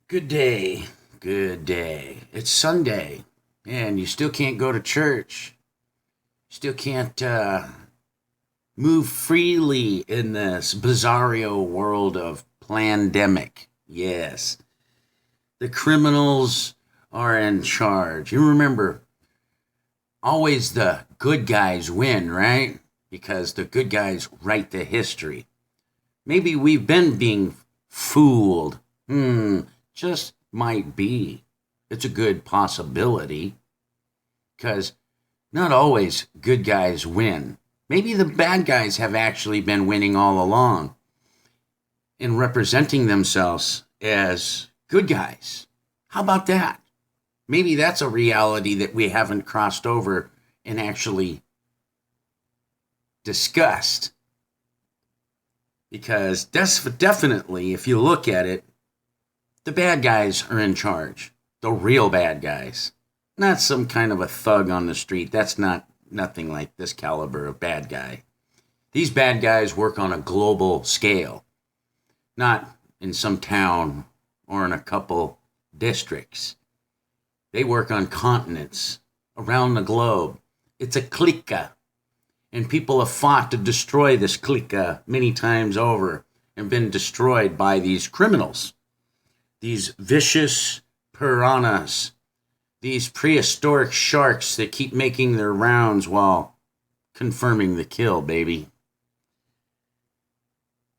Good day. Good day. It's Sunday, and you still can't go to church. Still can't move freely in this bizarro world of pandemic. Yes. The criminals are in charge. You remember, always the good guys win, right? Because the good guys write the history. Maybe we've been being fooled. Just might be. It's a good possibility. Because not always good guys win. Maybe the bad guys have actually been winning all along and representing themselves as good guys. How about that? Maybe that's a reality that we haven't crossed over and actually discussed. Because definitely, if you look at it, the bad guys are in charge. The real bad guys. Not some kind of a thug on the street. That's nothing like this caliber of bad guy. These bad guys work on a global scale. Not in some town or in a couple districts. They work on continents around the globe. It's a clique. And people have fought to destroy this clique many times over and been destroyed by these criminals. These vicious piranhas. These prehistoric sharks that keep making their rounds while confirming the kill, baby.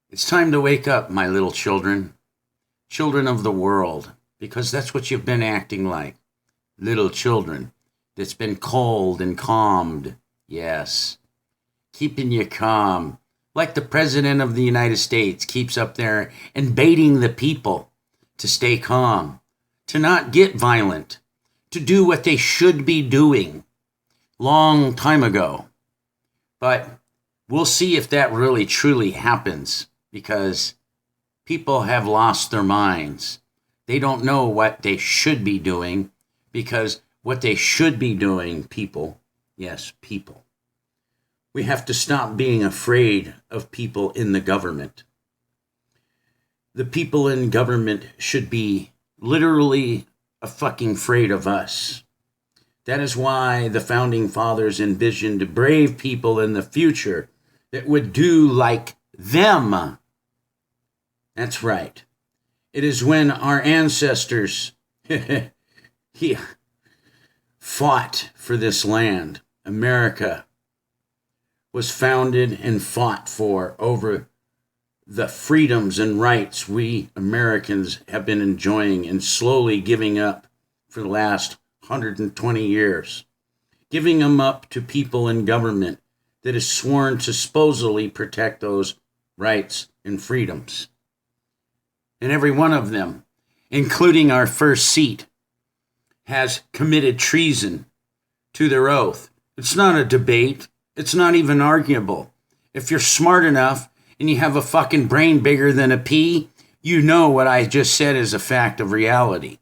It's time to wake up, my little children. Children of the world. Because that's what you've been acting like. Little children that's been cold and calmed. Yes. Keeping you calm. Like the President of the United States keeps up there and baiting the people to stay calm. To not get violent. To do what they should be doing. Long time ago. But we'll see if that really truly happens. Because people have lost their minds. They don't know what they should be doing. Because what they should be doing, people, yes, people. We have to stop being afraid of people in the government. The people in government should be literally fucking afraid of us. That is why the founding fathers envisioned brave people in the future that would do like them. That's right. It is when our ancestors fought for this land. America was founded and fought for over the freedoms and rights we Americans have been enjoying and slowly giving up for the last 120 years. Giving them up to people in government that is sworn to supposedly protect those rights and freedoms. And every one of them, including our first seat, has committed treason to their oath. It's not a debate. It's not even arguable. If you're smart enough and you have a fucking brain bigger than a pea, you know what I just said is a fact of reality.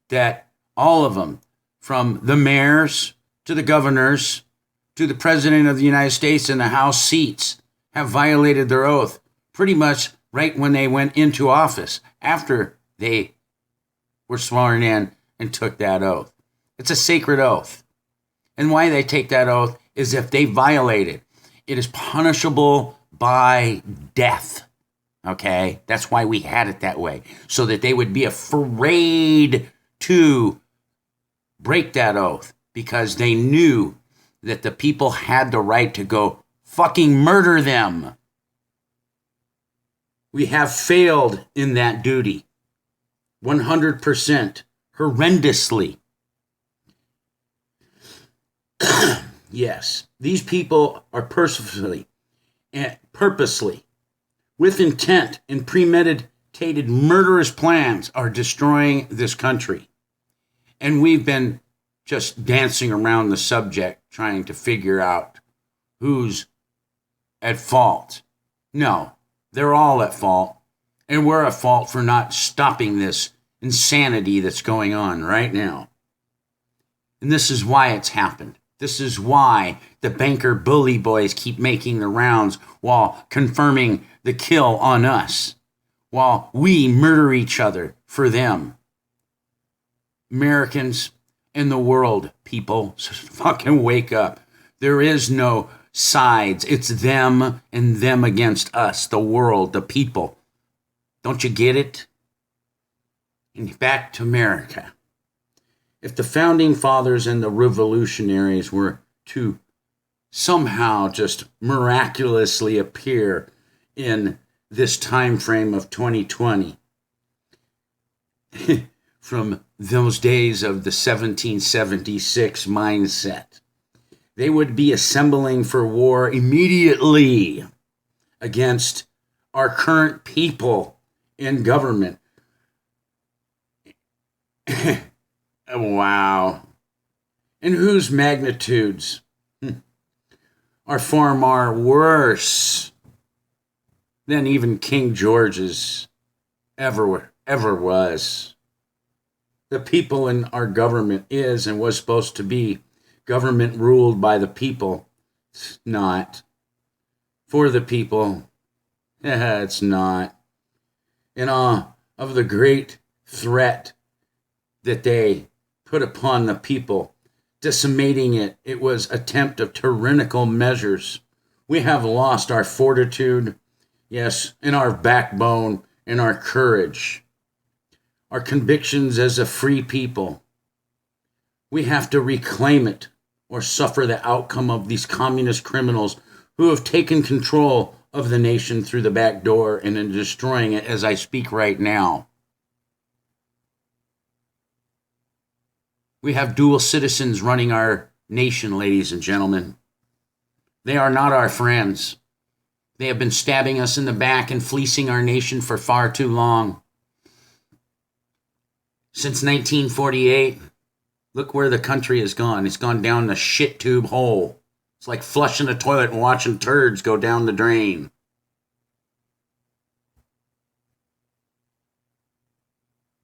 That all of them, from the mayors to the governors to the president of the United States and the House seats, have violated their oath pretty much right when they went into office, after they were sworn in and took that oath. It's a sacred oath. And why they take that oath is if they violate it. It is punishable by death. Okay? That's why we had it that way. So that they would be afraid to break that oath. Because they knew that the people had the right to go fucking murder them. We have failed in that duty. 100%. Horrendously. Yes, these people are purposely, with intent and premeditated murderous plans, are destroying this country. And we've been just dancing around the subject, trying to figure out who's at fault. No, they're all at fault. And we're at fault for not stopping this insanity that's going on right now. And this is why it's happened. This is why the banker bully boys keep making the rounds while confirming the kill on us, while we murder each other for them. Americans and the world, people, fucking wake up. There is no sides. It's them and them against us, the world, the people. Don't you get it? And back to America. If the founding fathers and the revolutionaries were to somehow just miraculously appear in this time frame of 2020, from those days of the 1776 mindset, they would be assembling for war immediately against our current people in government. Wow. And whose magnitudes are far more worse than even King George's ever was. The people in our government is and was supposed to be government ruled by the people. It's not. For the people. It's not. In awe of the great threat that they put upon the people, decimating it, it was attempt of tyrannical measures. We have lost our fortitude, yes, and our backbone and our courage, our convictions as a free people. We have to reclaim it or suffer the outcome of these communist criminals who have taken control of the nation through the back door and are destroying it as I speak right now. We have dual citizens running our nation, ladies and gentlemen. They are not our friends. They have been stabbing us in the back and fleecing our nation for far too long. Since 1948, look where the country has gone. It's gone down the shit tube hole. It's like flushing a toilet and watching turds go down the drain.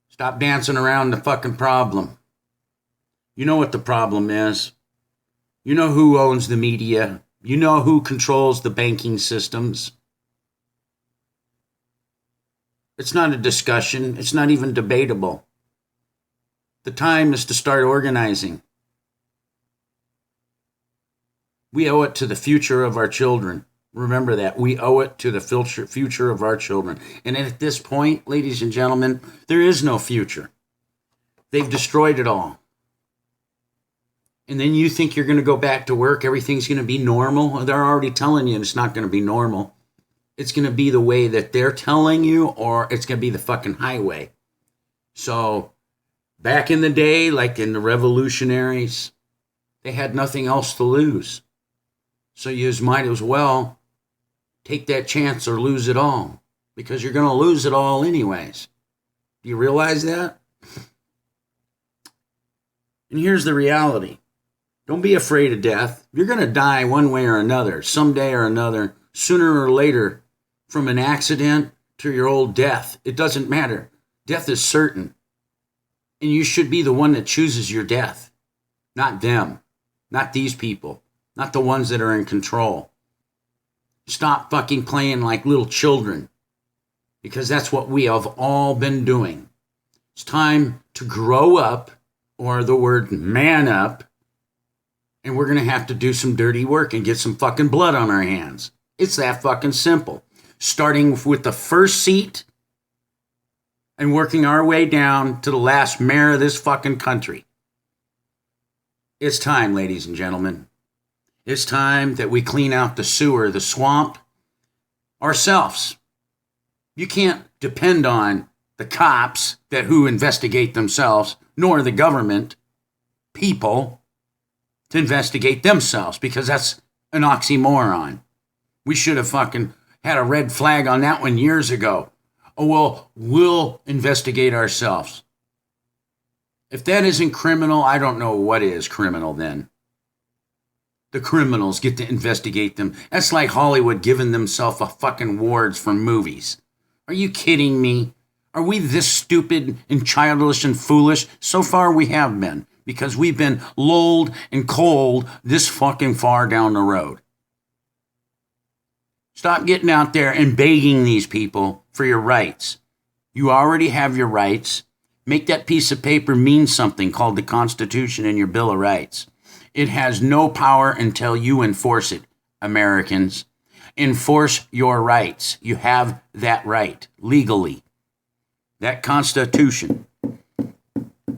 Stop dancing around the fucking problem. You know what the problem is. You know who owns the media. You know who controls the banking systems. It's not a discussion. It's not even debatable. The time is to start organizing. We owe it to the future of our children. Remember that. We owe it to the future of our children. And at this point, ladies and gentlemen, there is no future. They've destroyed it all. And then you think you're going to go back to work, everything's going to be normal. They're already telling you it's not going to be normal. It's going to be the way that they're telling you, or it's going to be the fucking highway. So back in the day, like in the revolutionaries, they had nothing else to lose. So you might as well take that chance or lose it all, because you're going to lose it all anyways. Do you realize that? And here's the reality. Don't be afraid of death. You're going to die one way or another, someday or another, sooner or later, from an accident to your old death. It doesn't matter. Death is certain. And you should be the one that chooses your death, not them, not these people, not the ones that are in control. Stop fucking playing like little children, because that's what we have all been doing. It's time to grow up, or the word man up, and we're going to have to do some dirty work and get some fucking blood on our hands. It's that fucking simple. Starting with the first seat and working our way down to the last mayor of this fucking country. It's time, ladies and gentlemen. It's time that we clean out the sewer, the swamp, ourselves. You can't depend on the cops who investigate themselves, nor the government, people, to investigate themselves, because that's an oxymoron. We should have fucking had a red flag on that one years ago. Oh, well, we'll investigate ourselves. If that isn't criminal, I don't know what is criminal then. The criminals get to investigate them. That's like Hollywood giving themselves a fucking awards for movies. Are you kidding me? Are we this stupid and childish and foolish? So far we have been, because we've been lulled and cold this fucking far down the road. Stop getting out there and begging these people for your rights. You already have your rights. Make that piece of paper mean something called the Constitution and your Bill of Rights. It has no power until you enforce it, Americans. Enforce your rights. You have that right legally. That Constitution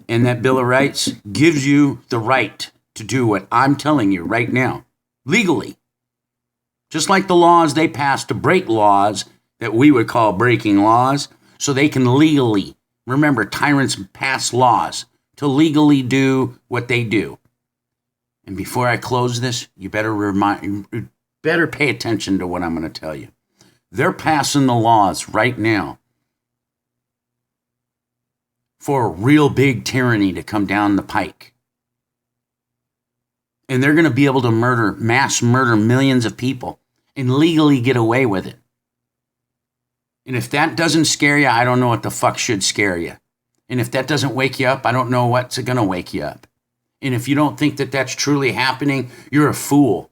and that Bill of Rights gives you the right to do what I'm telling you right now, legally. Just like the laws they pass to break laws that we would call breaking laws, so they can legally, remember, tyrants pass laws to legally do what they do. And before I close this, you better pay attention to what I'm going to tell you. They're passing the laws right now for real big tyranny to come down the pike. And they're going to be able to mass murder millions of people and legally get away with it. And if that doesn't scare you, I don't know what the fuck should scare you. And if that doesn't wake you up, I don't know what's going to wake you up. And if you don't think that that's truly happening, you're a fool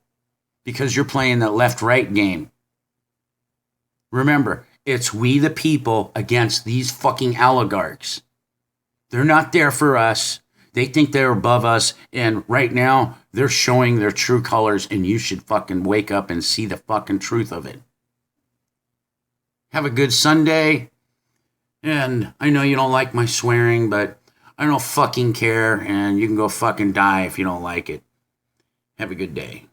because you're playing the left-right game. Remember, it's we the people against these fucking oligarchs. They're not there for us. They think they're above us. And right now, they're showing their true colors, and you should fucking wake up and see the fucking truth of it. Have a good Sunday. And I know you don't like my swearing, but I don't fucking care. And you can go fucking die if you don't like it. Have a good day.